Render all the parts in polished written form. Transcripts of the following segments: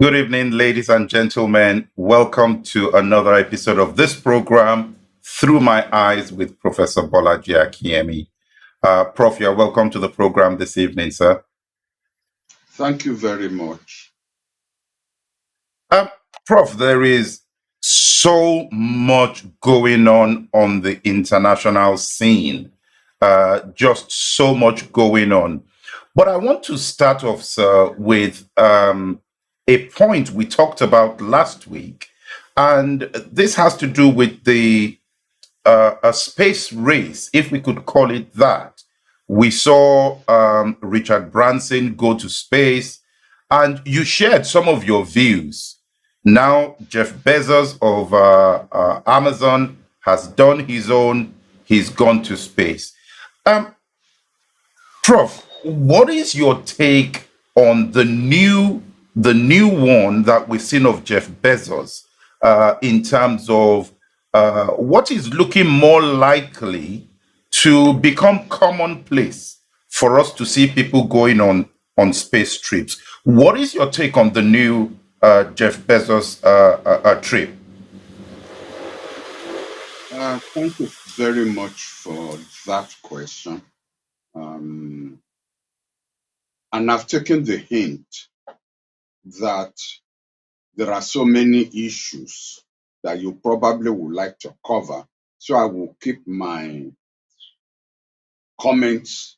Good evening, ladies and gentlemen. Welcome to another episode of this program, Through My Eyes with Professor Bolaji Akinyemi. Prof, you're welcome to the program this evening, sir. Thank you very much. Um, Prof, there is so much going on the international scene. Just so much going on. But I want to start off, sir, with a point we talked about last week. And this has to do with the a space race, if we could call it that. We saw Richard Branson go to space, and you shared some of your views. Now, Jeff Bezos of Amazon has done his own, he's gone to space. Um, Prof, what is your take on the new one that we've seen of Jeff Bezos in terms of what is looking more likely to become commonplace for us to see people going on space trips? What is your take on the new Jeff Bezos trip? Thank you very much for that question. And I've taken the hint that there are so many issues that you probably would like to cover. So I will keep my comments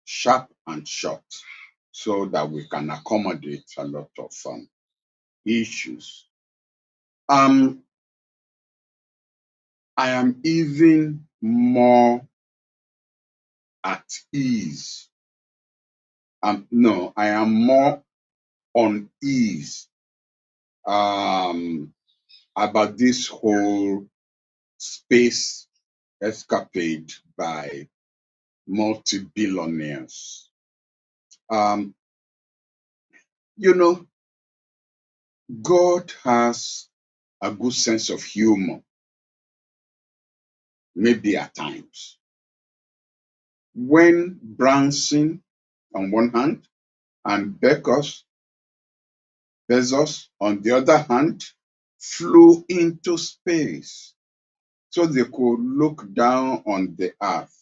sharp and short so that we can accommodate a lot of issues. I am even more at ease. No, I am more unease about this whole space escapade by multi-billionaires. You know, God has a good sense of humor, maybe at times. When Branson on one hand and Bezos on the other hand flew into space so they could look down on the earth,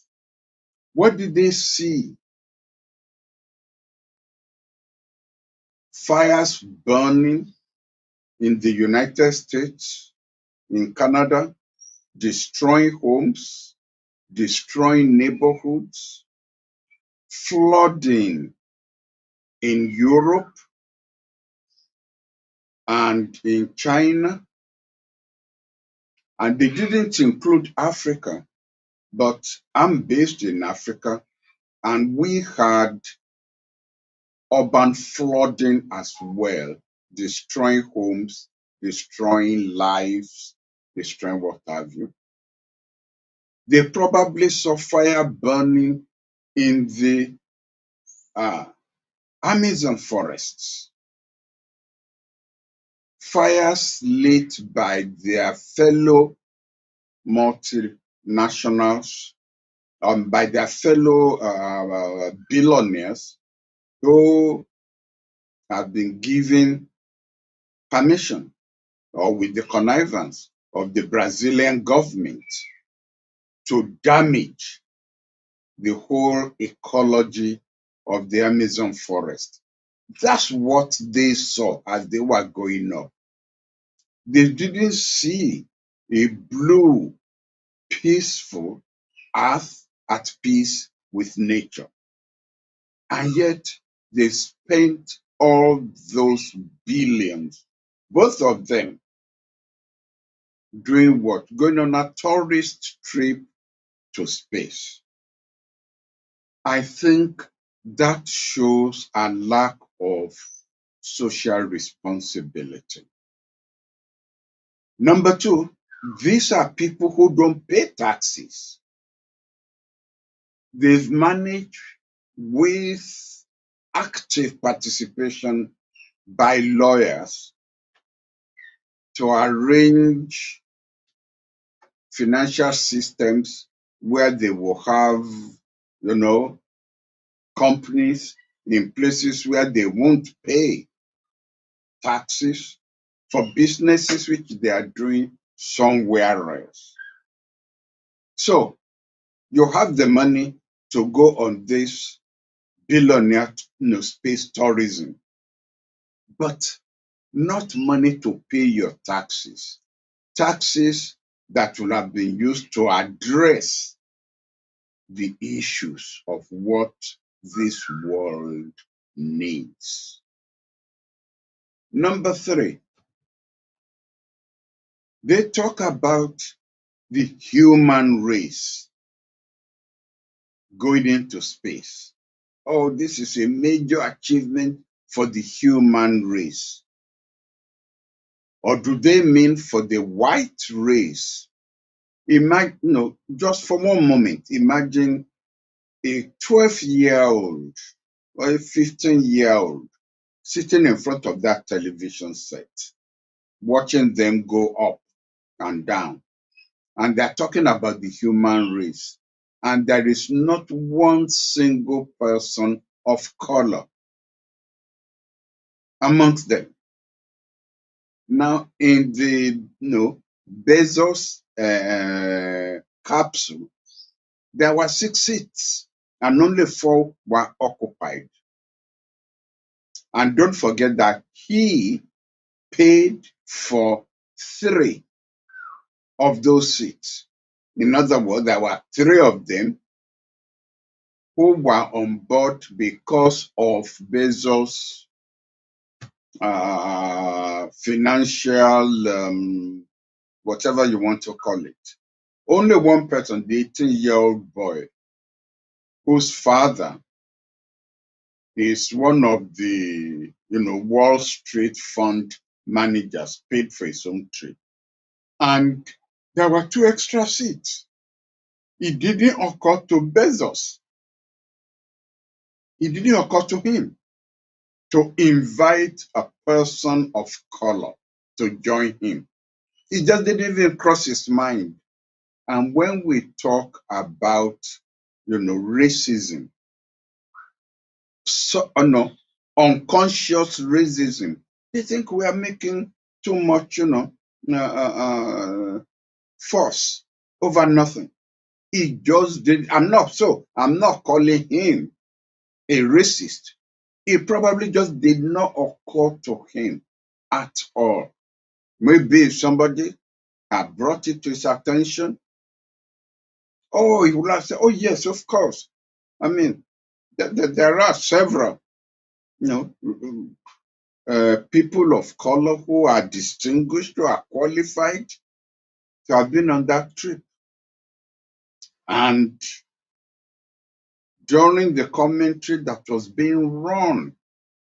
what did they see? Fires burning in the United States, in Canada, destroying homes, destroying neighborhoods, flooding in Europe and in China. And they didn't include Africa, but I'm based in Africa, and we had urban flooding as well, destroying homes, destroying lives, destroying what have you. They probably saw fire burning in the Amazon forests, fires lit by their fellow multinationals, by their fellow billionaires who have been given permission or with the connivance of the Brazilian government to damage the whole ecology of the Amazon forest. That's what they saw as they were going up. They didn't see a blue, peaceful earth at peace with nature. And yet they spent all those billions, both of them, doing what? Going on a tourist trip to space. I think that shows a lack of social responsibility. Number two, these are people who don't pay taxes. They've managed with active participation by lawyers to arrange financial systems where they will have, companies in places where they won't pay taxes for businesses which they are doing somewhere else. So you have the money to go on this billionaire space tourism, but not money to pay your taxes. Taxes that will have been used to address the issues of what this world needs. Number 3, they talk about the human race going into space. Oh, this is a major achievement for the human race. Or do they mean for the white race? Imagine, just for one moment, imagine a 12-year-old or a 15-year-old sitting in front of that television set, watching them go up and down. And they're talking about the human race. And there is not one single person of color amongst them. Now, in the Bezos capsule, there were 6 seats and only 4 were occupied. And don't forget that he paid for 3 of those seats. In other words, there were 3 of them who were on board because of Bezos' financial, whatever you want to call it. Only one person, the 18-year-old boy, whose father is one of the Wall Street fund managers, paid for his own trip. And there were 2 extra seats. It didn't occur to Bezos. It didn't occur to him to invite a person of color to join him. It just didn't even cross his mind. And when we talk about, racism, unconscious racism, they think we are making too much, fuss over nothing. He just did. I'm not calling him a racist. It probably just did not occur to him at all. Maybe if somebody had brought it to his attention, he would have said, oh yes, of course. I mean, there are several, people of color who are distinguished, who are qualified to have been on that trip. And during the commentary that was being run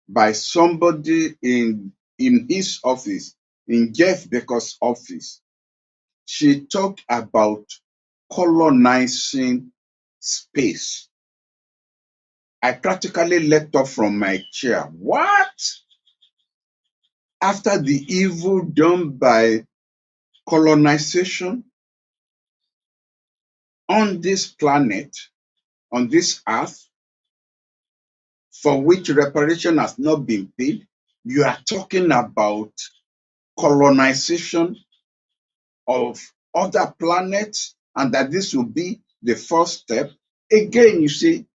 by somebody in his office, in Jeff Bezos' office, she talked about colonizing space. I practically leapt up from my chair. What? After the evil done by colonization on this planet, on this earth, for which reparation has not been paid, you are talking about colonization of other planets, and that this will be the first step. Again, you see,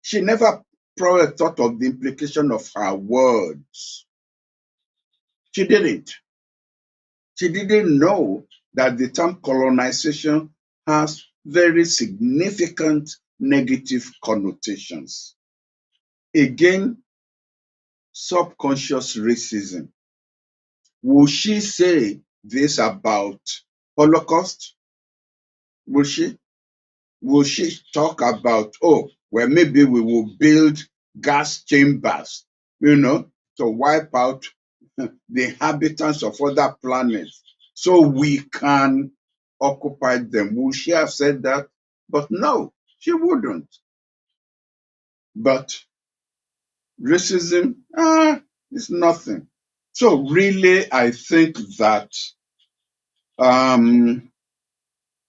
she never probably thought of the implication of her words. She didn't. She didn't know that the term colonization has very significant negative connotations. Again, subconscious racism. Will she say this about Holocaust? Will she? Will she talk about, maybe we will build gas chambers, to wipe out the inhabitants of other planets so we can occupy them? Will she have said that? But no, she wouldn't. But racism, is nothing. So really, I think that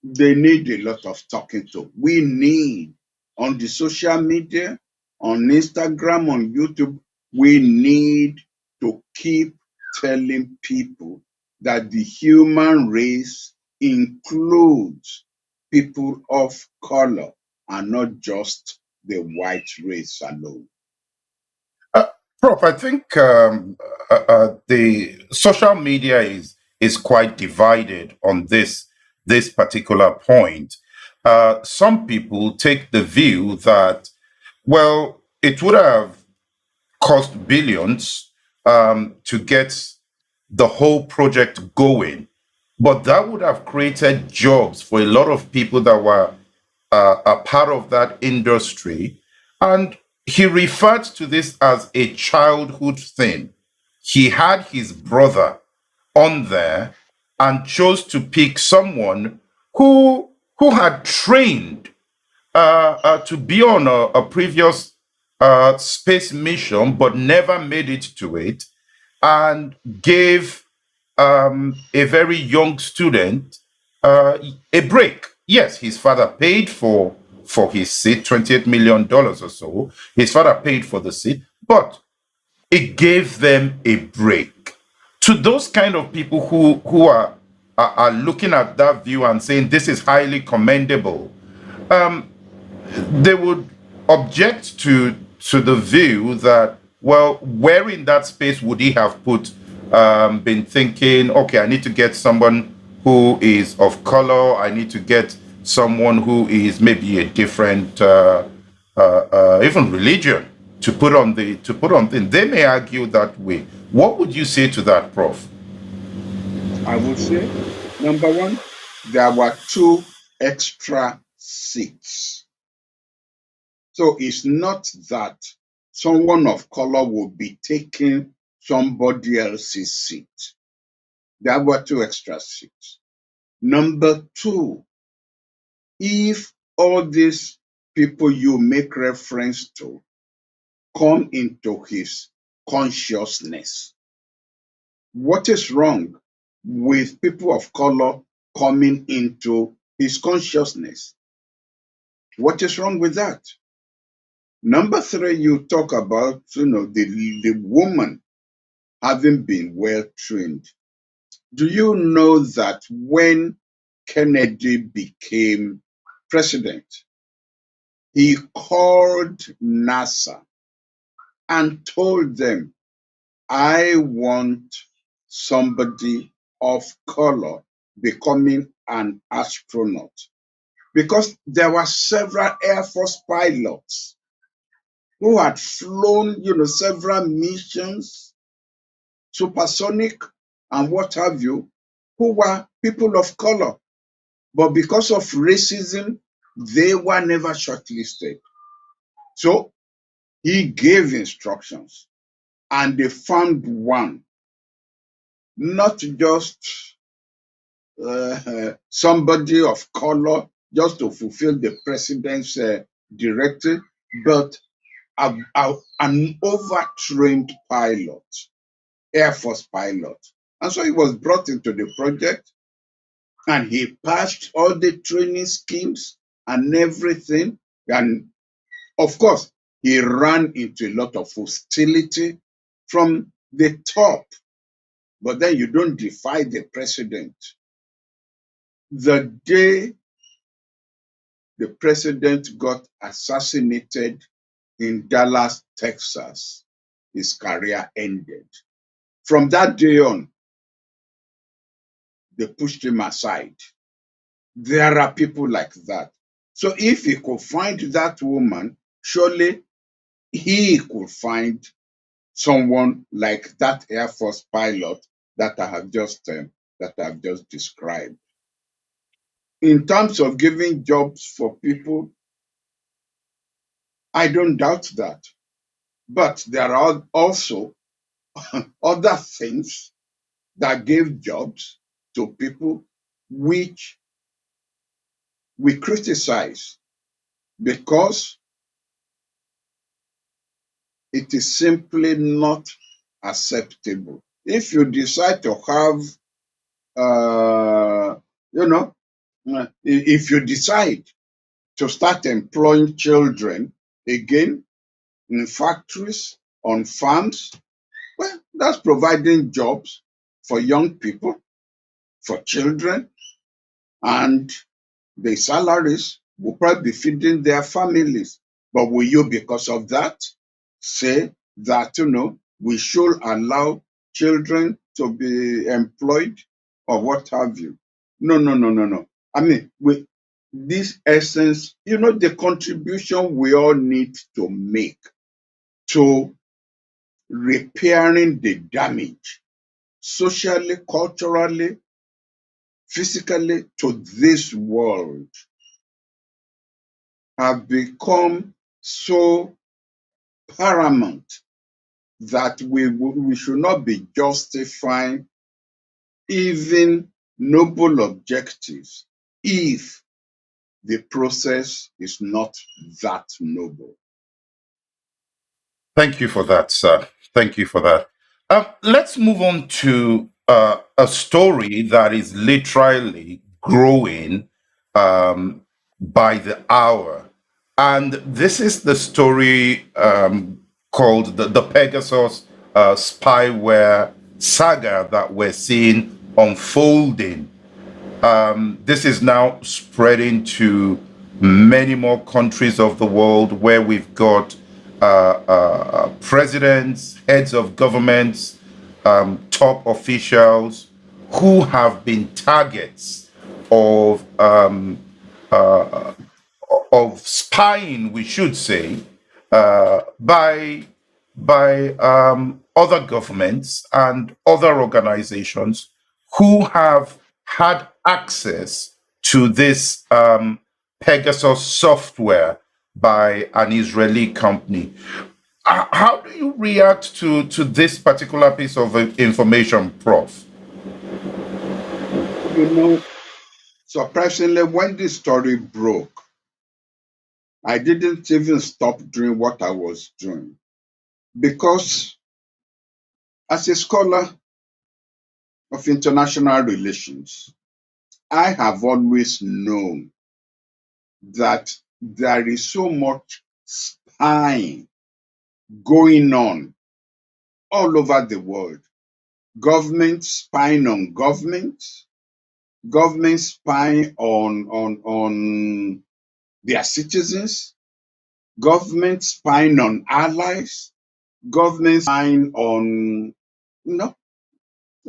they need a lot of talking to. We need, on the social media, on Instagram, on YouTube, we need to keep telling people that the human race includes people of color and not just the white race alone. Uh, Prof, I think the social media is quite divided on this particular point. Some people take the view that, well, it would have cost billions to get the whole project going, but that would have created jobs for a lot of people that were a part of that industry. And he referred to this as a childhood thing. He had his brother on there and chose to pick someone who had trained to be on a previous space mission but never made it to it, and gave a very young student a break. Yes, his father paid for his seat, $28 million or so. His father paid for the seat, but it gave them a break. To those kind of people who are looking at that view and saying this is highly commendable, they would object to the view that, well, where in that space would he have been thinking, okay, I need to get someone who is of color, I need to get someone who is maybe a different even religion to put on thing. They may argue that way. What would you say to that, Prof? I would say, number one, there were 2 extra seats. So it's not that someone of color will be taking somebody else's seat. There were 2 extra seats. Number 2, if all these people you make reference to come into his consciousness, what is wrong with people of color coming into his consciousness? What is wrong with that? Number 3, you talk about, the woman having been well trained. Do you know that when Kennedy became president, he called NASA and told them, I want somebody of color becoming an astronaut? Because there were several Air Force pilots who had flown, several missions, supersonic and what have you, who were people of color. But because of racism, they were never shortlisted. So he gave instructions and they found one, not just somebody of color just to fulfill the president's directive, but an overtrained pilot, Air Force pilot. And so he was brought into the project and he passed all the training schemes and everything. And of course, he ran into a lot of hostility from the top. But then you don't defy the president. The day the president got assassinated in Dallas, Texas, his career ended. From that day on, they pushed him aside. There are people like that. So if he could find that woman, surely he could find someone like that Air Force pilot that I have just described. In terms of giving jobs for people, I don't doubt that. But there are also other things that gave jobs to people which we criticize because it is simply not acceptable. If you decide to have, if you decide to start employing children again in factories, on farms, well, That's providing jobs for young people, for children, and the salaries will probably be feeding their families. But will you, because of that, say that, we should allow children to be employed or what have you? No, no, no, no, no. I mean, with this essence, the contribution we all need to make to repairing the damage socially, culturally, physically to this world have become so paramount that we should not be justifying even noble objectives if the process is not that noble. Thank you for that, sir. Thank you for that. Let's move on to a story that is literally growing by the hour. And this is the story called the Pegasus spyware saga that we're seeing unfolding. This is now spreading to many more countries of the world where we've got presidents, heads of governments, top officials who have been targets of spying, we should say, by other governments and other organizations who have had access to this Pegasus software by an Israeli company. How do you react to this particular piece of information, Prof? Surprisingly, when this story broke, I didn't even stop doing what I was doing because as a scholar of international relations, I have always known that there is so much spying going on all over the world. Government spying on government spying on their citizens, government spying on allies, government spying on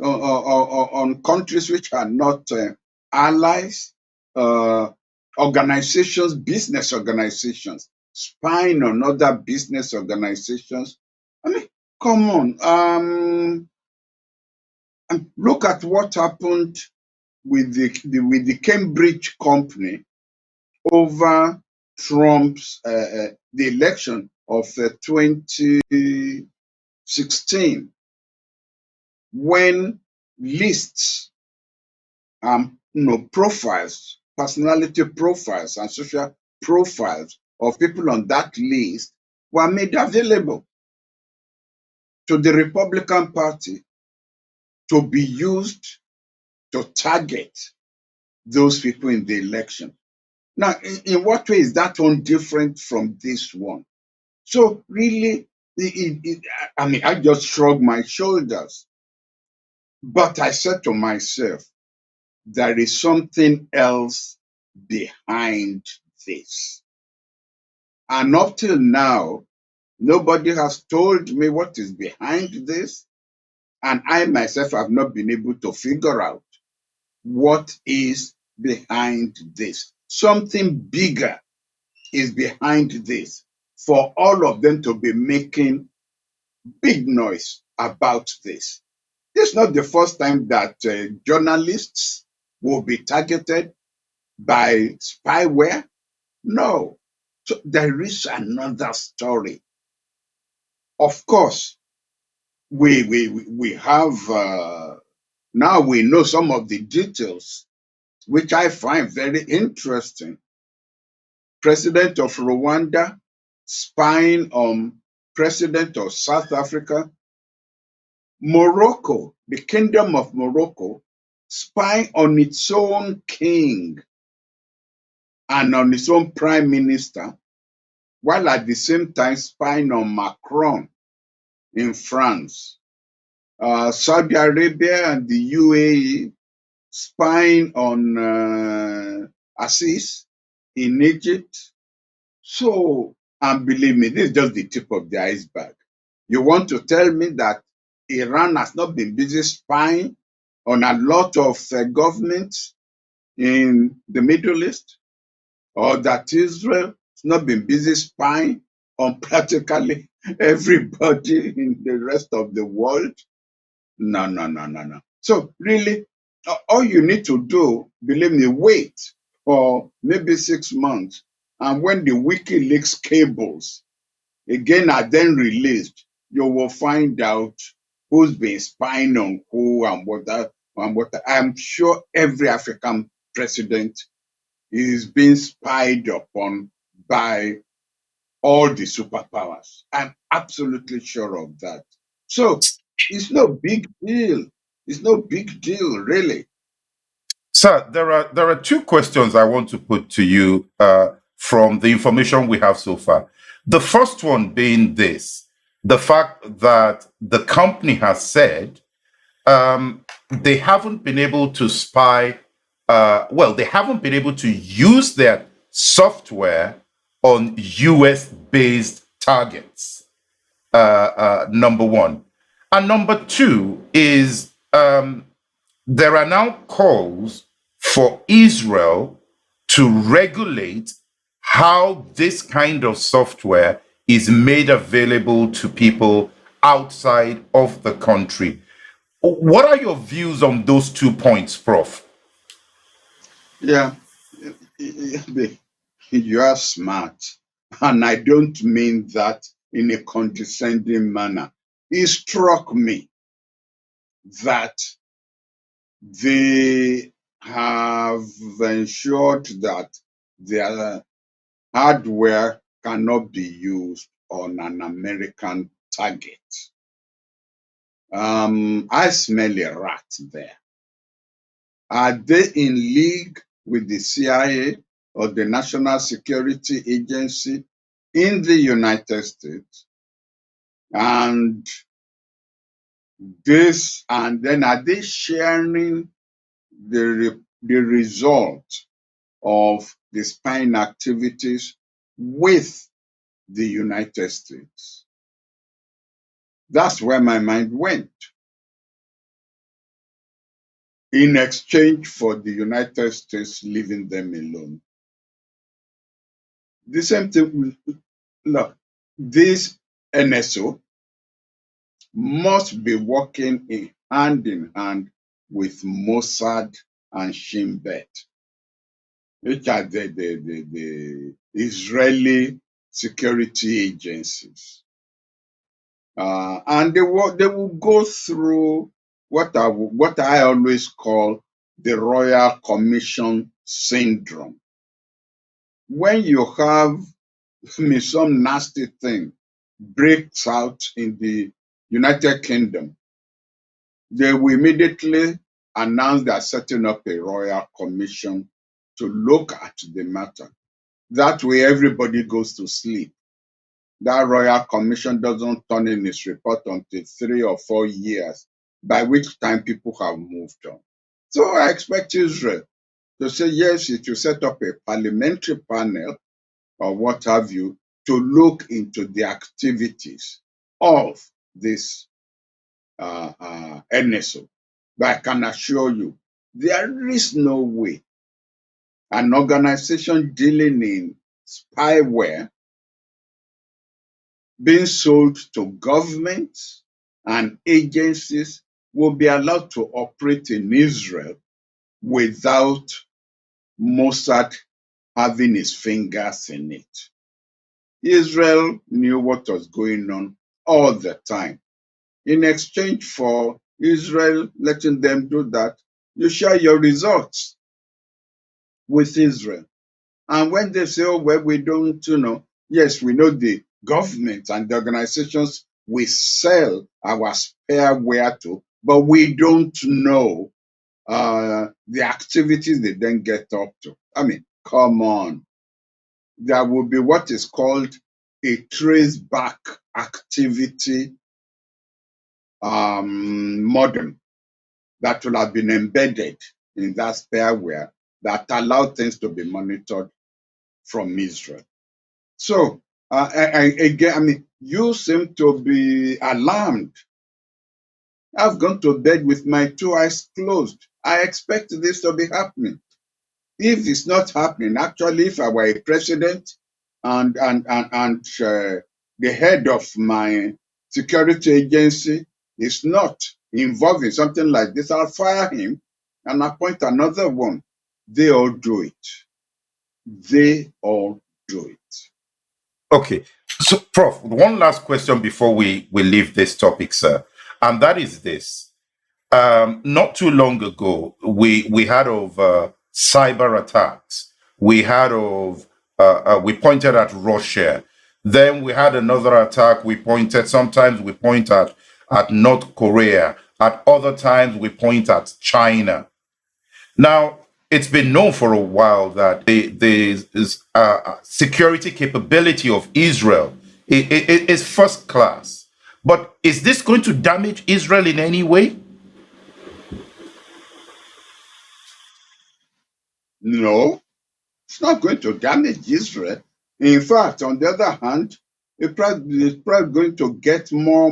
on countries which are not allies, uh, organizations, business organizations, spying on other business organizations. I mean, come on. And look at what happened with the Cambridge company over Trump's the election of 2016, when lists profiles, personality profiles, and social profiles of people on that list were made available to the Republican Party to be used to target those people in the election. Now, in what way is that one different from this one? So really, I just shrugged my shoulders. But I said to myself, there is something else behind this. And up till now, nobody has told me what is behind this. And I myself have not been able to figure out what is behind this. Something bigger is behind this for all of them to be making big noise about this. This is not the first time that journalists will be targeted by spyware. No. So there is another story. Of course, we have now we know some of the details, which I find very interesting. President of Rwanda spying on President of South Africa. Morocco, the Kingdom of Morocco, spying on its own king and on its own prime minister, while at the same time spying on Macron in France. Saudi Arabia and the UAE spying on Assis in Egypt. So, and believe me, this is just the tip of the iceberg. You want to tell me that Iran has not been busy spying on a lot of governments in the Middle East, or that Israel has not been busy spying on practically everybody in the rest of the world? No, no, no, no, no. So really, all you need to do, believe me, wait for maybe 6 months. And when the WikiLeaks cables again are then released, you will find out who's been spying on who and what. I'm sure every African president is being spied upon by all the superpowers. I'm absolutely sure of that. So it's no big deal. It's no big deal, really. Sir, there are two questions I want to put to you from the information we have so far. The first one being this: the fact that the company has said they haven't been able to spy. Well, they haven't been able to use their software on US-based targets. Number one, and number two is there are now calls for Israel to regulate how this kind of software is made available to people outside of the country. What are your views on those 2 points, Prof? Yeah, you are smart. And I don't mean that in a condescending manner. It struck me that they have ensured that their hardware cannot be used on an American target. I smell a rat there. Are they in league with the CIA or the National Security Agency in the United States? And then are they sharing the result of the spying activities with the United States? That's where my mind went. In exchange for the United States leaving them alone. The same thing, look, this NSO must be working hand in hand with Mossad and Shin Bet, which are the Israeli security agencies. And they will go through what I always call the Royal Commission syndrome. When you have some nasty thing breaks out in the United Kingdom, they will immediately announce they are setting up a royal commission to look at the matter. That way, everybody goes to sleep. That royal commission doesn't turn in its report until 3 or 4 years, by which time people have moved on. So I expect Israel to say, yes, it will set up a parliamentary panel or what have you to look into the activities of this NSO. But I can assure you, there is no way an organization dealing in spyware being sold to governments and agencies will be allowed to operate in Israel without Mossad having his fingers in it. Israel knew what was going on all the time. In exchange for Israel letting them do that, you share your results with Israel. And when they say, oh, well, we don't, yes, we know the government and the organizations we sell our spareware to, but we don't know the activities they then get up to. I mean, come on. There will be what is called a traceback activity modem that will have been embedded in that spareware that allowed things to be monitored from Israel. So, again, I mean, you seem to be alarmed. I've gone to bed with my two eyes closed. I expect this to be happening. If it's not happening, actually, if I were a president and the head of my security agency is not involved in something like this, I'll fire him and appoint another one. They all do it. They all do it. Okay. So, Prof, one last question before we leave this topic, sir. And that is this. Not too long ago, we had of cyber attacks. We had of we pointed at Russia. Then we had another attack. Sometimes we point at North Korea. At other times we point at China. Now, it's been known for a while that the security capability of Israel is first class. But is this going to damage Israel in any way? No, it's not going to damage Israel. In fact, on the other hand, it's probably going to get more,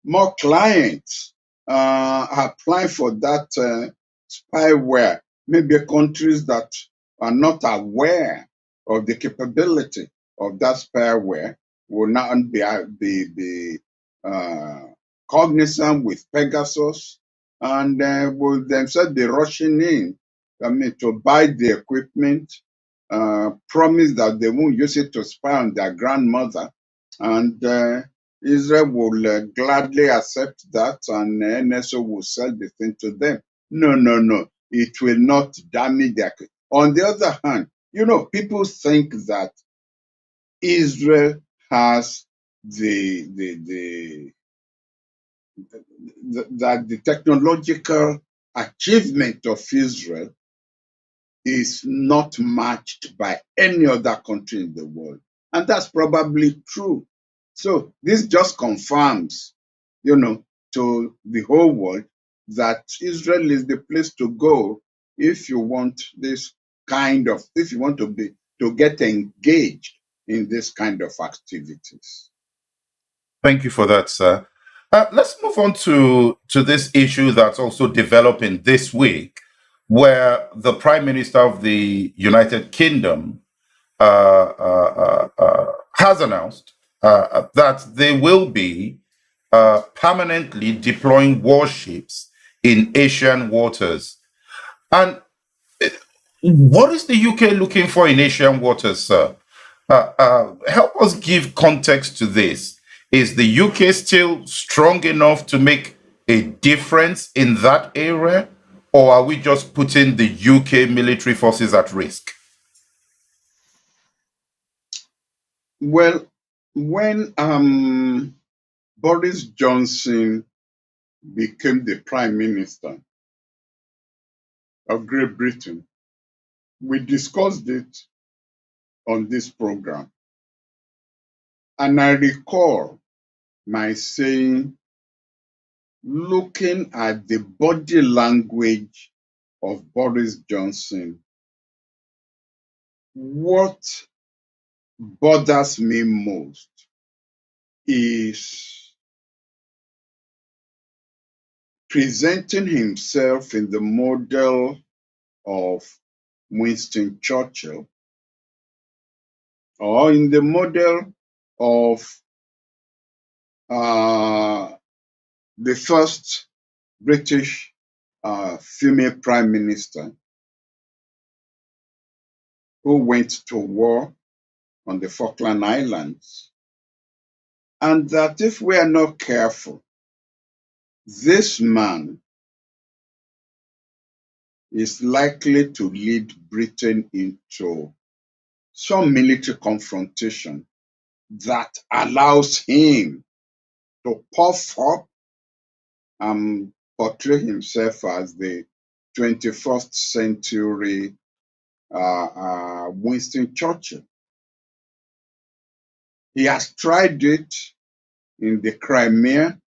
more clients apply for that spyware. Maybe countries that are not aware of the capability of that spyware will now be cognizant with Pegasus and will themselves be rushing in, I mean, to buy the equipment, promise that they won't use it to spy on their grandmother, and Israel will gladly accept that, and NSO will sell the thing to them. No, no, no. It will not damage their. On the other hand, people think that Israel has that the technological achievement of Israel is not matched by any other country in the world. And that's probably true. So this just confirms, to the whole world that Israel is the place to go if you want if you want to get engaged in this kind of activities. Thank you for that, sir. Let's move on to this issue that's also developing this week, where the Prime Minister of the United Kingdom has announced that they will be permanently deploying warships in Asian waters. And what is the UK looking for in Asian waters, sir? Help us give context to this. Is the UK still strong enough to make a difference in that area, or are we just putting the UK military forces at risk? Well, when Boris Johnson became the Prime Minister of Great Britain, we discussed it on this program. And I recall my saying, looking at the body language of Boris Johnson, what bothers me most is presenting himself in the model of Winston Churchill or in the model of the first British female prime minister who went to war on the Falkland Islands. And that if we are not careful, this man is likely to lead Britain into some military confrontation that allows him to puff up and portray himself as the 21st century Winston Churchill. He has tried it in the Crimea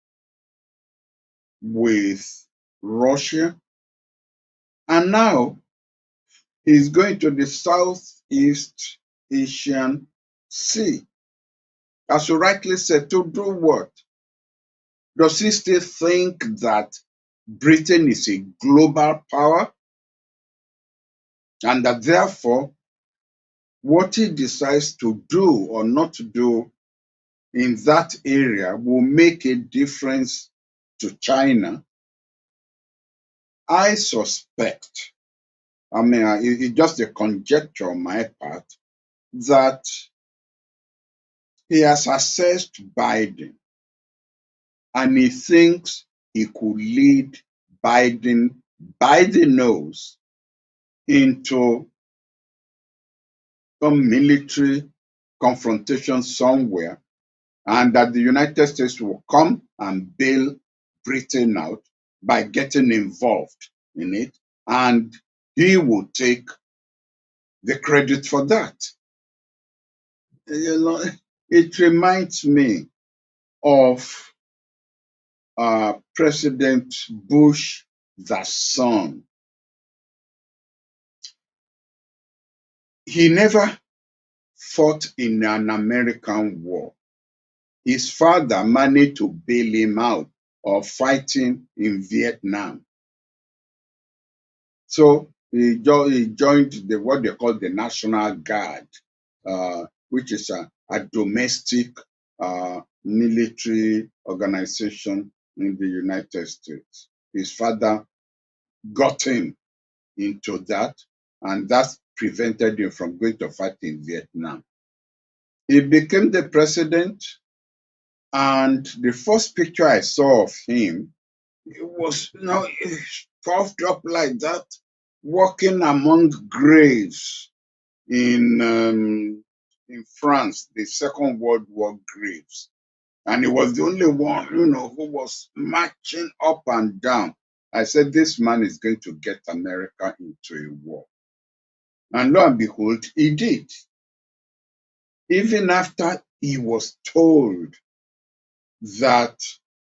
with Russia, and now he's going to the Southeast Asian Sea. As you rightly said, to do what? Does he still think that Britain is a global power and that therefore what he decides to do or not to do in that area will make a difference to China? I suspect, it's just a conjecture on my part, that he has assessed Biden and he thinks he could lead Biden knows, into some military confrontation somewhere, and that the United States will come and bail Britain out by getting involved in it, and he will take the credit for that. You know, it reminds me of President Bush, the son. He never fought in an American war. His father managed to bail him out of fighting in Vietnam. So he joined what they call the National Guard, which is a domestic military organization in the United States. His father got him into that, and that prevented him from going to fight in Vietnam. He became the president, and the first picture I saw of him, it was, puffed up like that, walking among graves in France, the Second World War graves. And he was the only one, who was marching up and down. I said, this man is going to get America into a war. And lo and behold, he did. Even after he was told that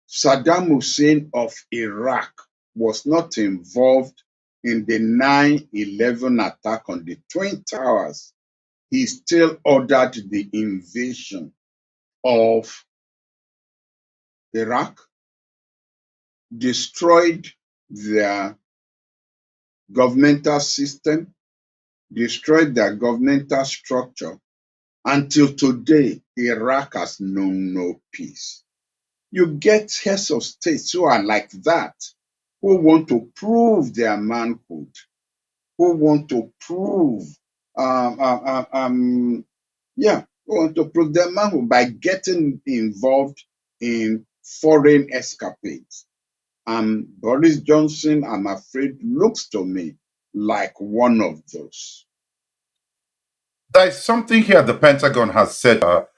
Saddam Hussein of Iraq was not involved in the 9/11 attack on the Twin Towers, he still ordered the invasion of Iraq, destroyed their governmental system, destroyed their governmental structure. Until today, Iraq has known no peace. You get heads of states who are like that, who want to prove their manhood, who want to prove, who want to prove their manhood by getting involved in foreign escapades. Boris Johnson, I'm afraid, looks to me like one of those. There's something here the Pentagon has said. A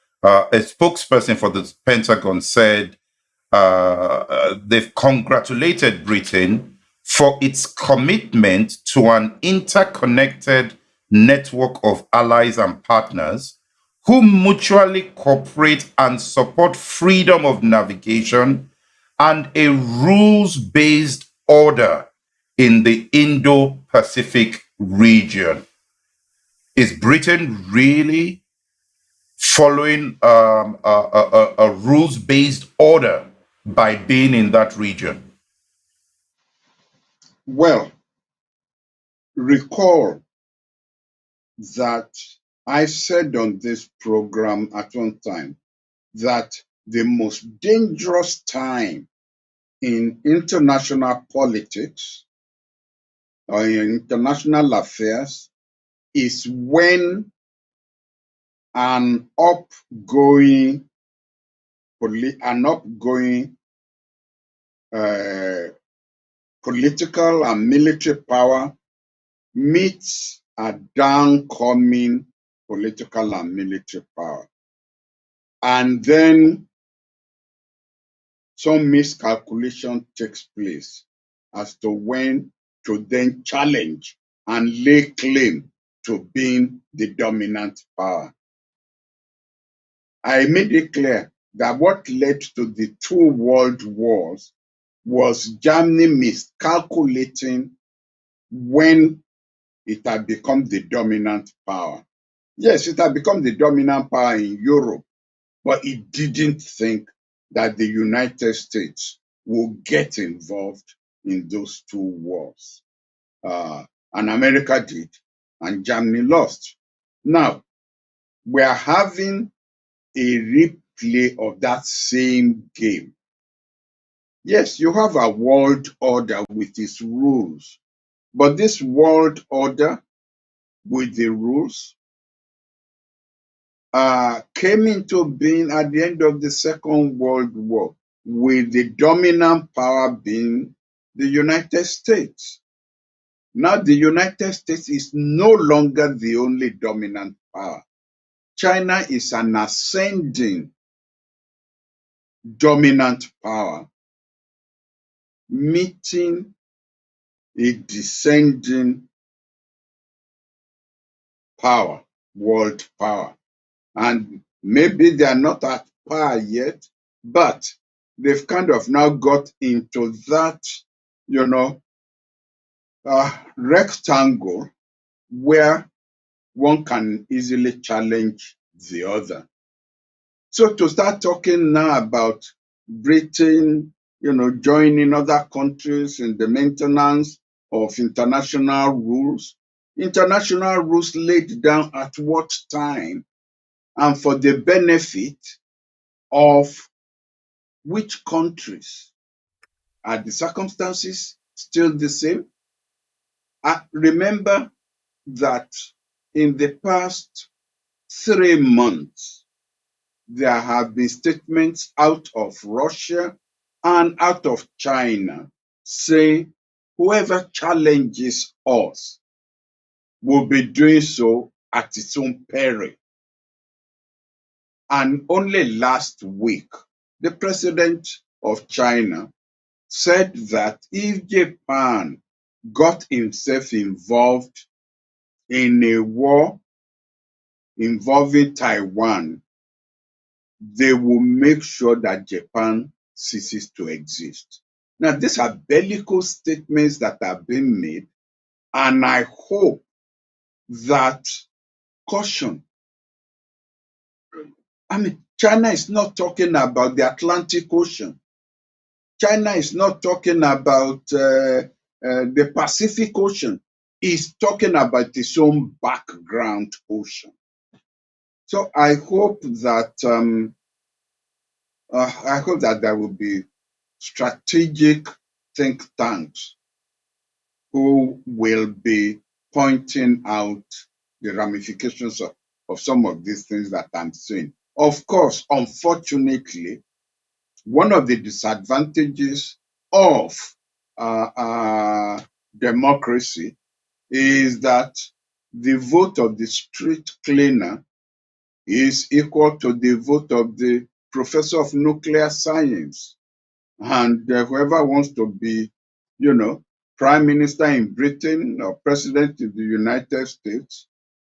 spokesperson for the Pentagon said they've congratulated Britain for its commitment to an interconnected network of allies and partners who mutually cooperate and support freedom of navigation and a rules-based order in the Indo-Pacific region. Is Britain really following a rules-based order by being in that region? Well, recall that I said on this program at one time that the most dangerous time in international politics or in international affairs is when an upgoing political and military power meets a downcoming political and military power. And then some miscalculation takes place as to when to then challenge and lay claim to being the dominant power. I made it clear that what led to the two world wars was Germany miscalculating when it had become the dominant power. Yes, it had become the dominant power in Europe, but it didn't think that the United States would get involved in those two wars. And America did, and Germany lost. Now, we are having a replay of that same game. Yes, you have a world order with its rules, but this world order with the rules came into being at the end of the Second World War, with the dominant power being the United States. Now, the United States is no longer the only dominant power. China is an ascending dominant power, meeting a descending power, world power. And maybe they are not at par yet, but they've kind of now got into that, you know, rectangle where one can easily challenge the other. So to start talking now about Britain, you know, joining other countries in the maintenance of international rules laid down at what time and for the benefit of which countries? Are the circumstances still the same? Remember that in the past 3 months, there have been statements out of Russia and out of China saying whoever challenges us will be doing so at its own peril. And only last week, the president of China said that if Japan got himself involved in a war involving Taiwan, they will make sure that Japan ceases to exist. Now, these are bellicose statements that are being made, and I hope that caution. I mean, China is not talking about the Atlantic Ocean. China is not talking about the Pacific Ocean. It's talking about its own background ocean. So I hope that there will be strategic think tanks who will be pointing out the ramifications of some of these things that I'm saying. Of course, unfortunately, one of the disadvantages of democracy is that the vote of the street cleaner is equal to the vote of the professor of nuclear science. And whoever wants to be, you know, prime minister in Britain or president in the United States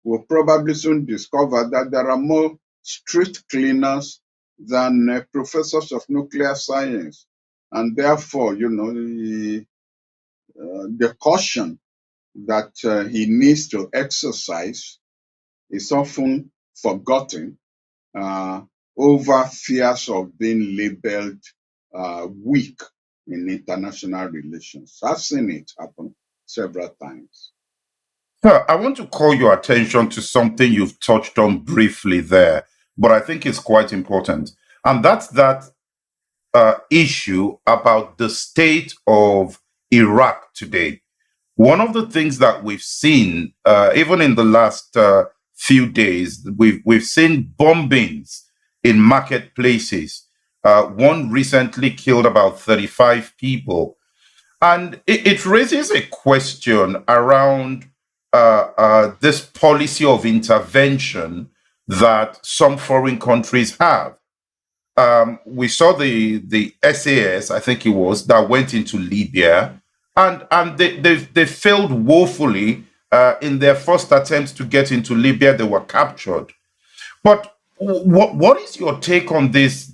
will probably soon discover that there are more street cleaners than professors of nuclear science. And therefore, you know, the caution that he needs to exercise is often forgotten over fears of being labeled weak in international relations. I've seen it happen several times. Sir, I want to call your attention to something you've touched on briefly there, but I think it's quite important. And that's that issue about the state of Iraq today. One of the things that we've seen, even in the last few days, we've seen bombings in marketplaces. One recently killed about 35 people, and it raises a question around this policy of intervention that some foreign countries have. We saw the SAS, I think it was, that went into Libya, and they failed woefully in their first attempt to get into Libya. They were captured. But What is your take on this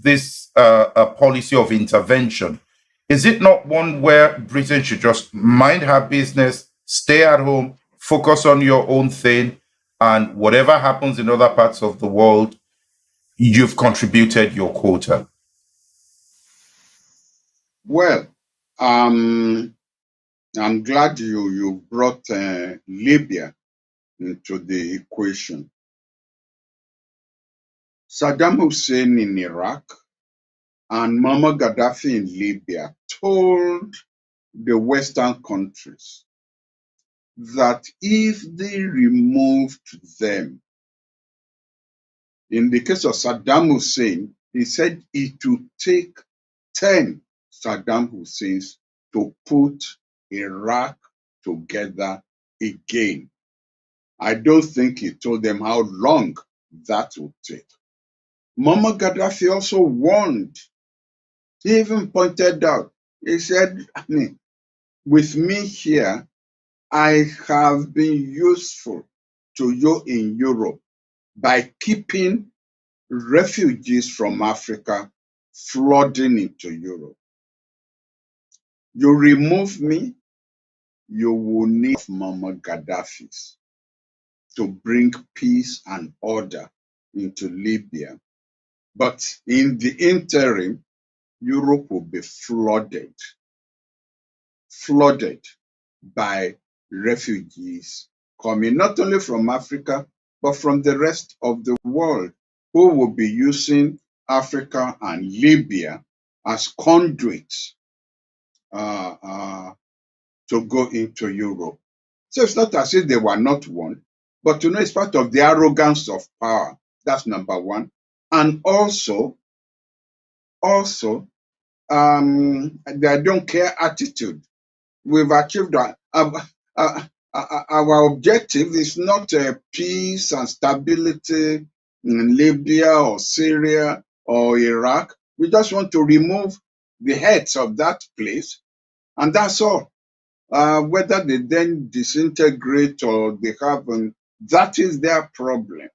policy of intervention? Is it not one where Britain should just mind her business, stay at home, focus on your own thing, and whatever happens in other parts of the world, you've contributed your quota? Well, I'm glad you brought Libya into the equation. Saddam Hussein in Iraq and Muammar Gaddafi in Libya told the Western countries that if they removed them, in the case of Saddam Hussein, he said it would take 10 Saddam Husseins to put Iraq together again. I don't think he told them how long that would take. Muammar Gaddafi also warned. He even pointed out, he said, I mean, with me here, I have been useful to you in Europe by keeping refugees from Africa flooding into Europe. You remove me, you will need Muammar Gaddafi's to bring peace and order into Libya. But in the interim, Europe will be flooded by refugees coming not only from Africa, but from the rest of the world, who will be using Africa and Libya as conduits uh, uh, to go into Europe. So it's not as if they were not one, but it's part of the arrogance of power. That's number one. And also, the don't care attitude. We've achieved that. Our objective is not peace and stability in Libya or Syria or Iraq. We just want to remove the heads of that place, and that's all. Whether they then disintegrate or they haven't, that is their problem.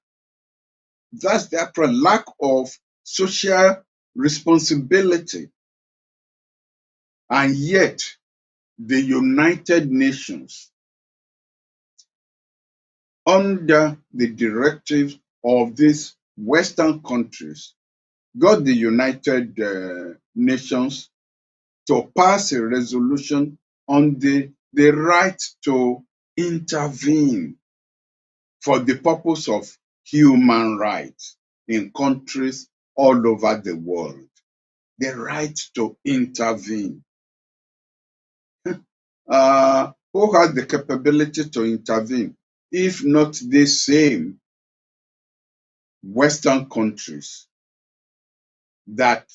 That's their problem. Lack of social responsibility. And yet, the United Nations, under the directives of these Western countries, got the United Nations to pass a resolution on the right to intervene for the purpose of human rights in countries all over the world. The right to intervene. Who has the capability to intervene, if not the same Western countries that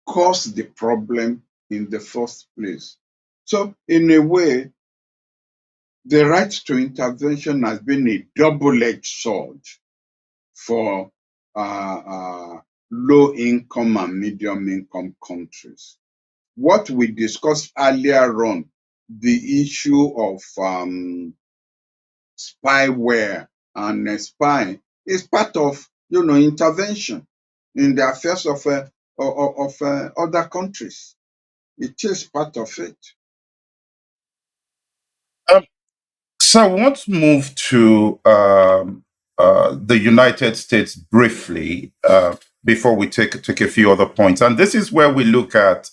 caused the problem in the first place? So, in a way, the right to intervention has been a double-edged sword for low-income and medium-income countries. What we discussed earlier on, the issue of spyware and spying, is part of intervention in the affairs of other countries. It is part of it. Um, so I want to move to the United States briefly before we take a few other points. And this is where we look at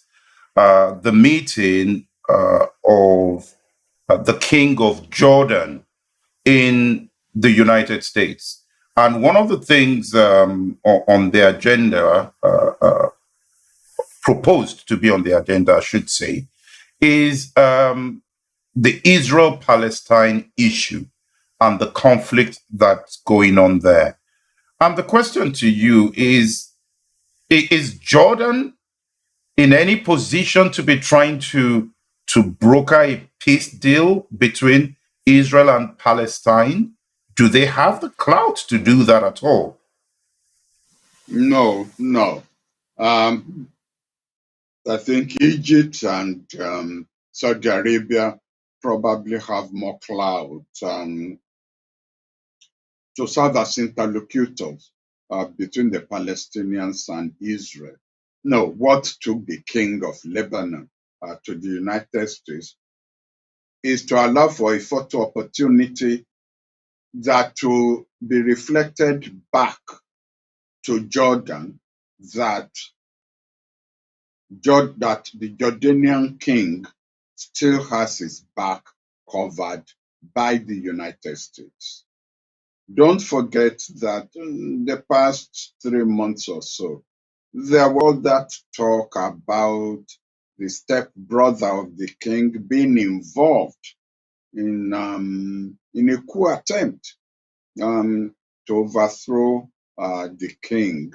the meeting of the King of Jordan in the United States. And one of the things on the agenda, proposed to be on the agenda, I should say, is the Israel Palestine issue and the conflict that's going on there. And the question to you is Jordan in any position to be trying to broker a peace deal between Israel and Palestine? Do they have the clout to do that at all? No, no. I think Egypt and Saudi Arabia probably have more clout to serve as interlocutors. between the Palestinians and Israel. No, what took the king of Lebanon to the United States is to allow for a photo opportunity that to be reflected back to Jordan, that that the Jordanian king still has his back covered by the United States. Don't forget that in the past 3 months or so, there was all that talk about the stepbrother of the king being involved in a coup attempt to overthrow the king.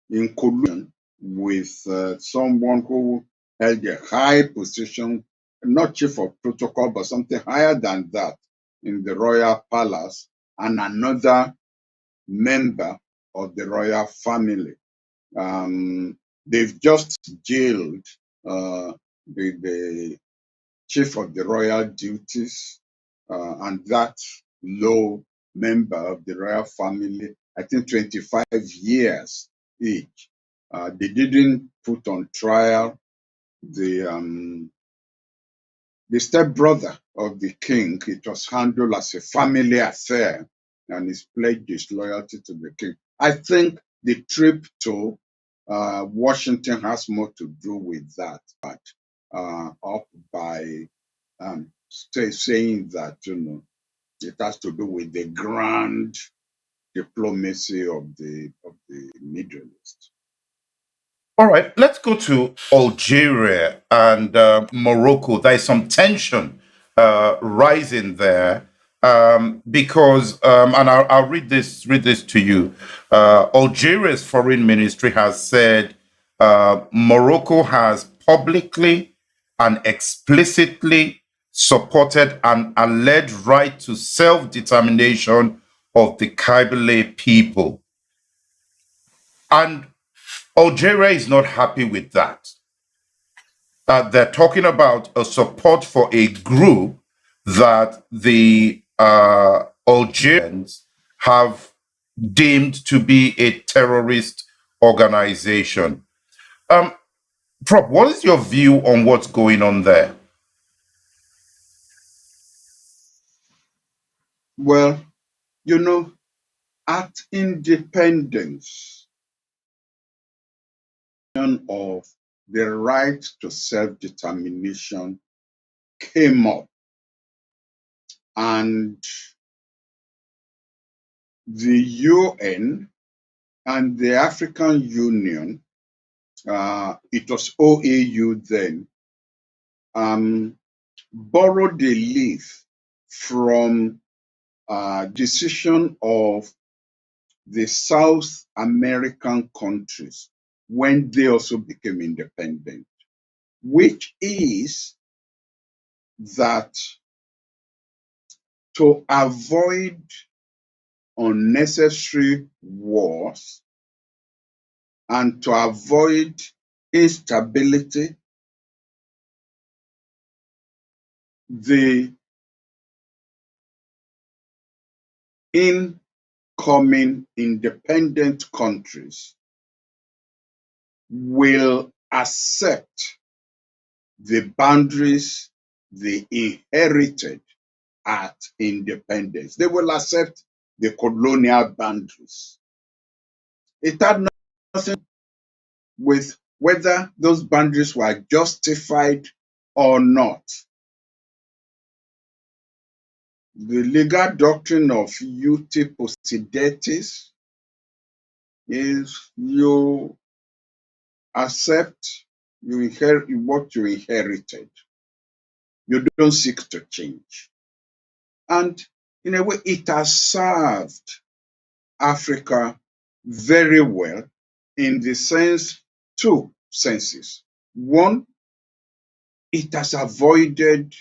In collusion with someone who held a high position, not chief of protocol, but something higher than that in the royal palace, and another member of the royal family. They've just jailed the chief of the royal duties and that low member of the royal family, I think 25 years each. They didn't put on trial the stepbrother of the king. It was handled as a family affair, and he's pledged his loyalty to the king. I think the trip to Washington has more to do with that, but up by saying that it has to do with the grand diplomacy of the Middle East. All right, let's go to Algeria and Morocco. There is some tension rising there because, and I'll read this to you. Algeria's foreign ministry has said Morocco has publicly and explicitly supported an alleged right to self-determination of the Kabylie people. And Algeria is not happy with that. They're talking about a support for a group that the Algerians have deemed to be a terrorist organization. Prof, what is your view on what's going on there? Well, at independence of the right to self-determination came up, and the UN and the African Union, it was OAU then, borrowed a leaf from decision of the South American countries when they also became independent, which is that to avoid unnecessary wars and to avoid instability, the incoming independent countries will accept the boundaries they inherited at independence. They will accept the colonial boundaries. It had nothing with whether those boundaries were justified or not. The legal doctrine of iuti possidetis is you accept, you inherit what you inherited. You don't seek to change. And in a way, it has served Africa very well in the sense, two senses. One, it has avoided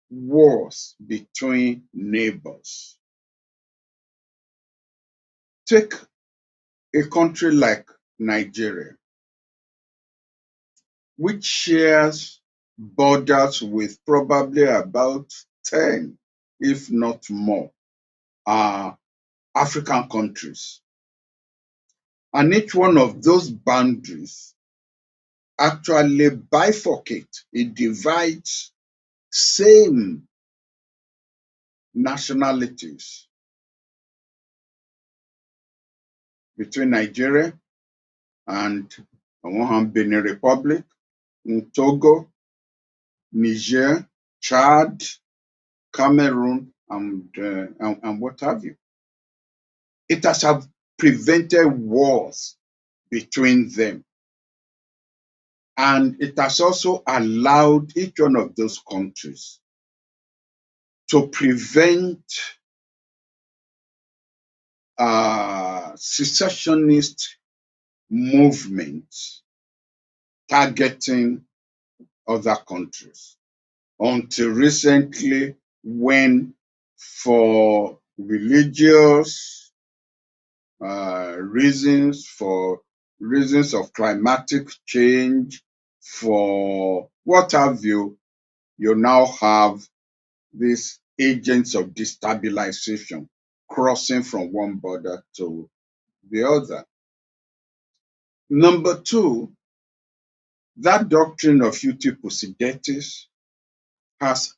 wars between neighbors. Take a country like Nigeria, which shares borders with probably about 10, if not more, African countries. And each one of those boundaries actually bifurcate. It divides same nationalities between Nigeria and, on one hand, Benin Republic, Togo, Niger, Chad, Cameroon, and what have you. It has prevented wars between them. And it has also allowed each one of those countries to prevent secessionist movements targeting other countries. Until recently, when for religious reasons, for reasons of climatic change, for what have you, you now have these agents of destabilization crossing from one border to the other. Number two, that doctrine of uti possidetis has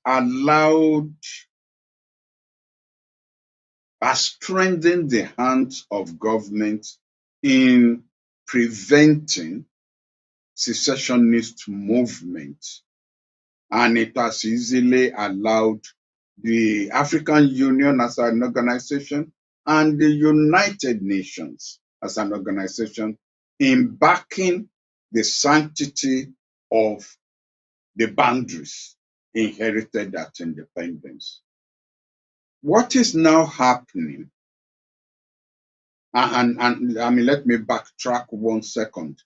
strengthened the hands of government in preventing secessionist movements. And it has easily allowed the African Union as an organization and the United Nations as an organization in backing the sanctity of the boundaries inherited at independence. What is now happening, and I mean, let me backtrack 1 second.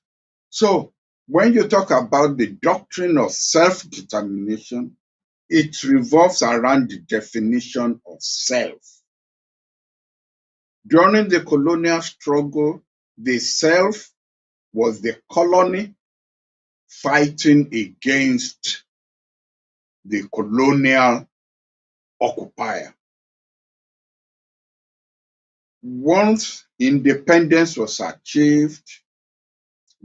So when you talk about the doctrine of self-determination, it revolves around the definition of self. During the colonial struggle, the self was the colony fighting against the colonial occupier. Once independence was achieved,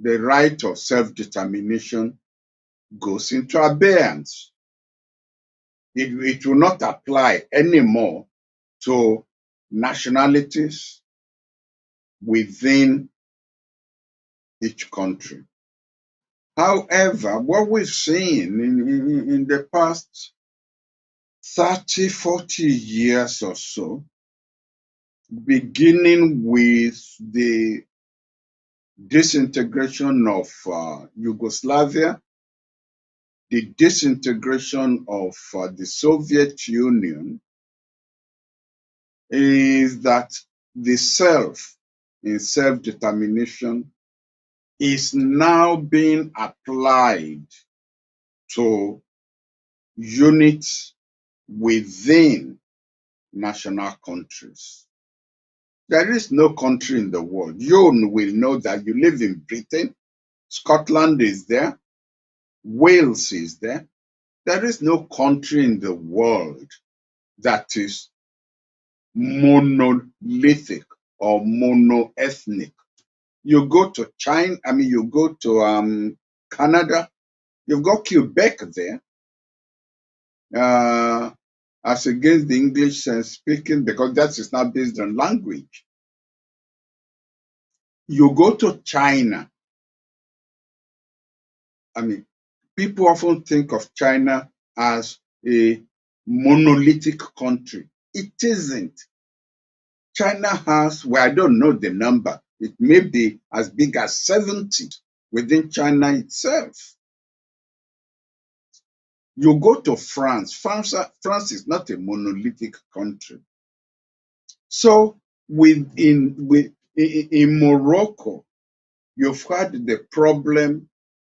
the right of self-determination goes into abeyance. It will not apply anymore to nationalities within each country. However, what we've seen in the past 30, 40 years or so, beginning with the disintegration of Yugoslavia, the disintegration of the Soviet Union, is that the self in self-determination is now being applied to units within national countries. There is no country in the world. You will know that you live in Britain, Scotland is there, Wales is there. There is no country in the world that is monolithic or monoethnic. You go to China, you go to Canada, you've got Quebec there, as against the English speaking, because that is now based on language. You go to China, people often think of China as a monolithic country. It isn't. China has, well, I don't know the number. It may be as big as 70 within China itself. You go to France. France is not a monolithic country. So in Morocco, you've had the problem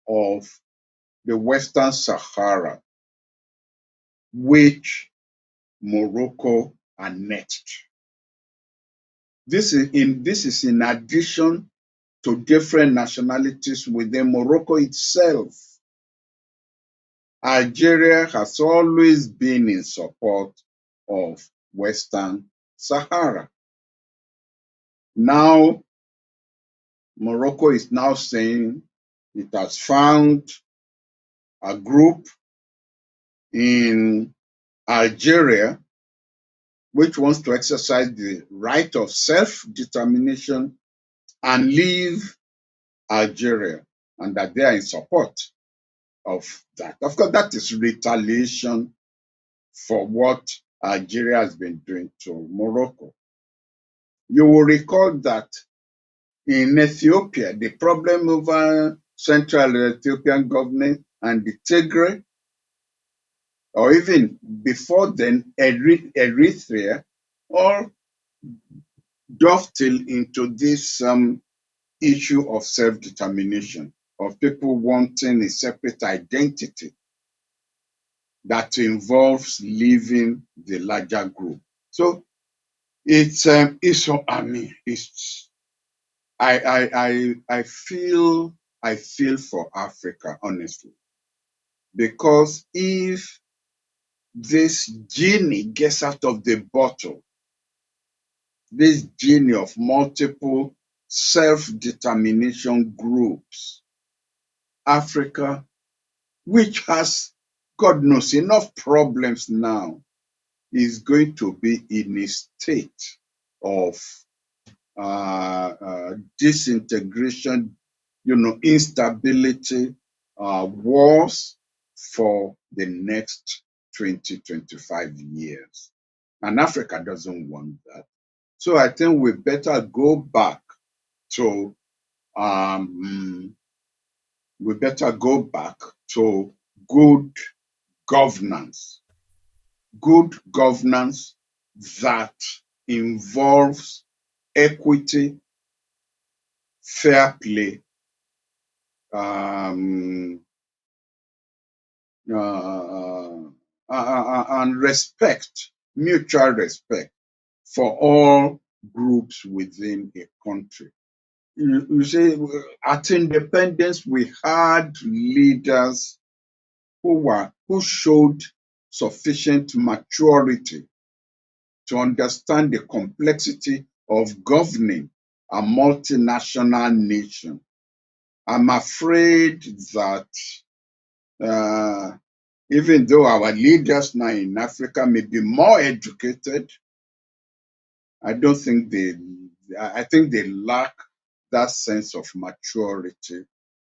of the Western Sahara, which Morocco annexed. This is in addition to different nationalities within Morocco itself. Algeria has always been in support of Western Sahara. Now, Morocco is now saying it has found a group in Algeria which wants to exercise the right of self-determination and leave Algeria, and that they are in support of that. Of course, that is retaliation for what Algeria has been doing to Morocco. You will recall that in Ethiopia, the problem over Central Ethiopian government and the Tigray, or even before then, Eritrea, all dovetail into this issue of self-determination, of people wanting a separate identity that involves leaving the larger group. So it's I mean, it's I feel for Africa, honestly, because if this genie gets out of the bottle, this genie of multiple self-determination groups, Africa, which has, God knows, enough problems now, is going to be in a state of disintegration, instability, wars for the next 20, 25 years. And Africa doesn't want that. So I think we better go back to good governance, that involves equity, fair play, and respect, mutual respect for all groups within a country. You see, at independence, we had leaders who showed sufficient maturity to understand the complexity of governing a multinational nation. I'm afraid that even though our leaders now in Africa may be more educated, I think they lack that sense of maturity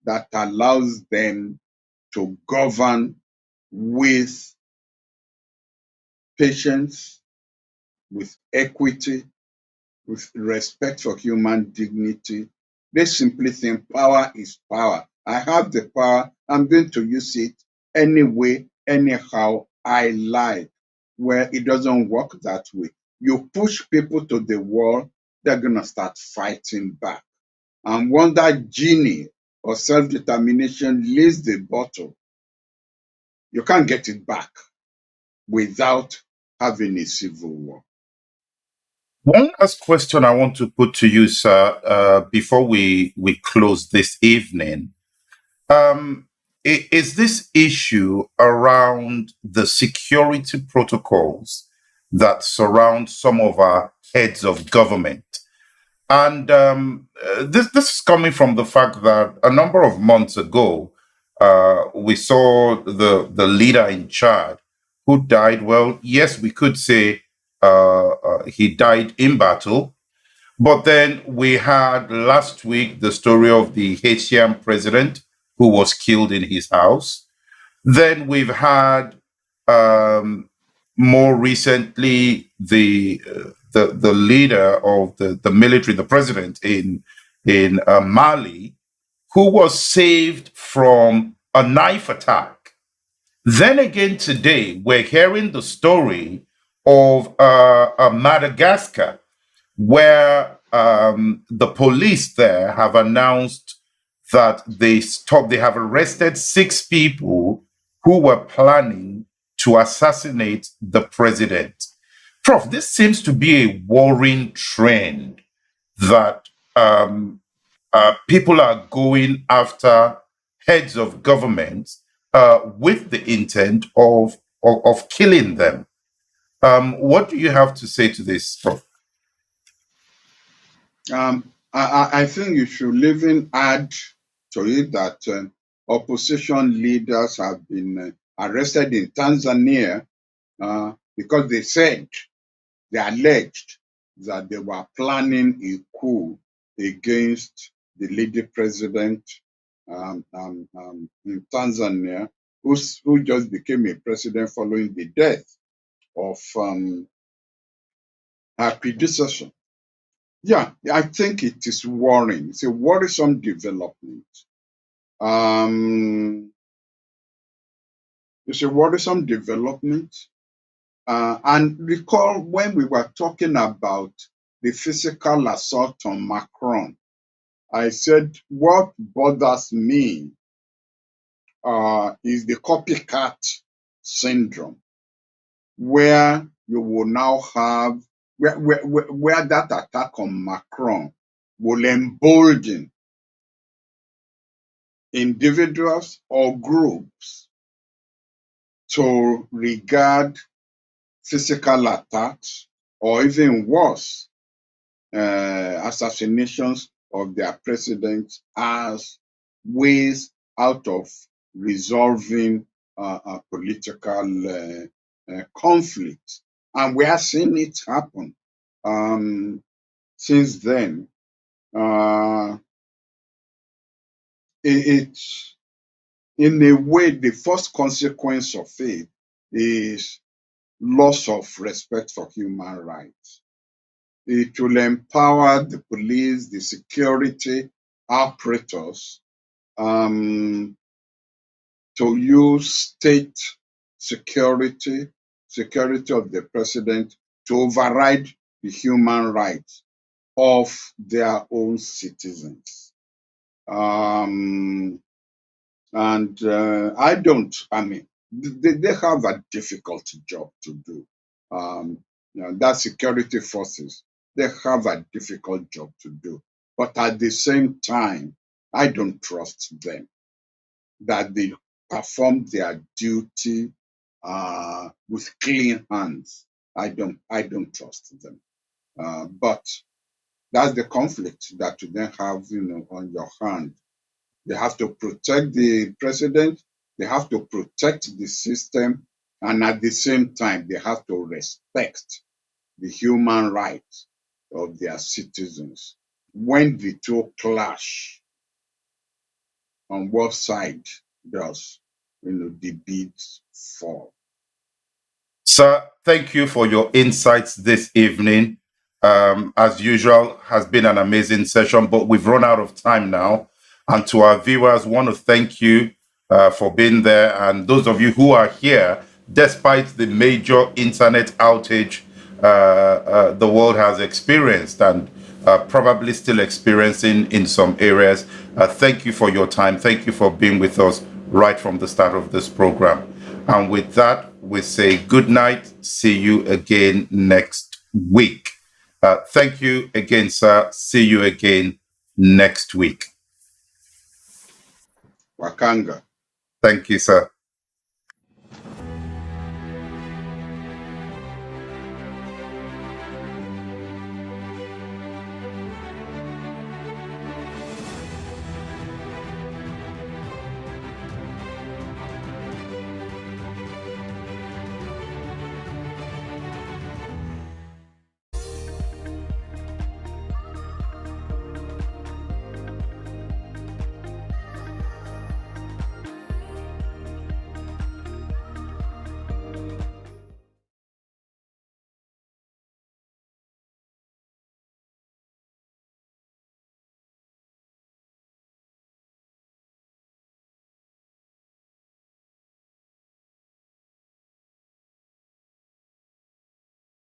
that allows them to govern with patience, with equity, with respect for human dignity. They simply think power is power. I have the power. I'm going to use it anyway, anyhow I like. Where it doesn't work that way. You push people to the wall, they're going to start fighting back. And once that genie or self-determination leaves the bottle, you can't get it back without having a civil war. One last question I want to put to you, sir, before we close this evening. Is this issue around the security protocols that surround some of our heads of government? And this is coming from the fact that a number of months ago, we saw the leader in Chad who died. Well, yes, we could say he died in battle. But then we had last week the story of the Haitian president who was killed in his house. Then we've had more recently the leader of the military, the president in Mali, who was saved from a knife attack. Then again today, we're hearing the story of Madagascar, where the police there have announced that they have arrested 6 people who were planning to assassinate the president. Prof, this seems to be a worrying trend that people are going after heads of government with the intent of killing them. What do you have to say to this, Prof? I think you should even add to it that opposition leaders have been arrested in Tanzania because they alleged that they were planning a coup against the lady president in Tanzania, who just became a president following the death of her predecessor. Yeah, I think it is worrying. It's a worrisome development. It's a worrisome development. And recall when we were talking about the physical assault on Macron, I said what bothers me is the copycat syndrome, where you will now have, where that attack on Macron will embolden individuals or groups to regard physical attacks or even worse, assassinations of their president as ways out of resolving political conflict. And we are seeing it happen. Since then, it's in a way, the first consequence of it is loss of respect for human rights. It will empower the police, the security apparatus to use state security of the president to override the human rights of their own citizens. And I mean, they have a difficult job to do. That security forces, they have a difficult job to do. But at the same time, I don't trust them that they perform their duty with clean hands. I don't trust them. But that's the conflict that you then have, on your hand. They have to protect the president. They have to protect the system. And at the same time, they have to respect the human rights of their citizens. When the two clash, on what side does the beats fall? Sir, thank you for your insights this evening. As usual, has been an amazing session, but we've run out of time now. And to our viewers, want to thank you for being there. And those of you who are here, despite the major internet outage the world has experienced and probably still experiencing in some areas, thank you for your time. Thank you for being with us right from the start of this program. And with that, we say good night. See you again next week. Thank you again, sir. See you again next week. Wakanga. Thank you, sir.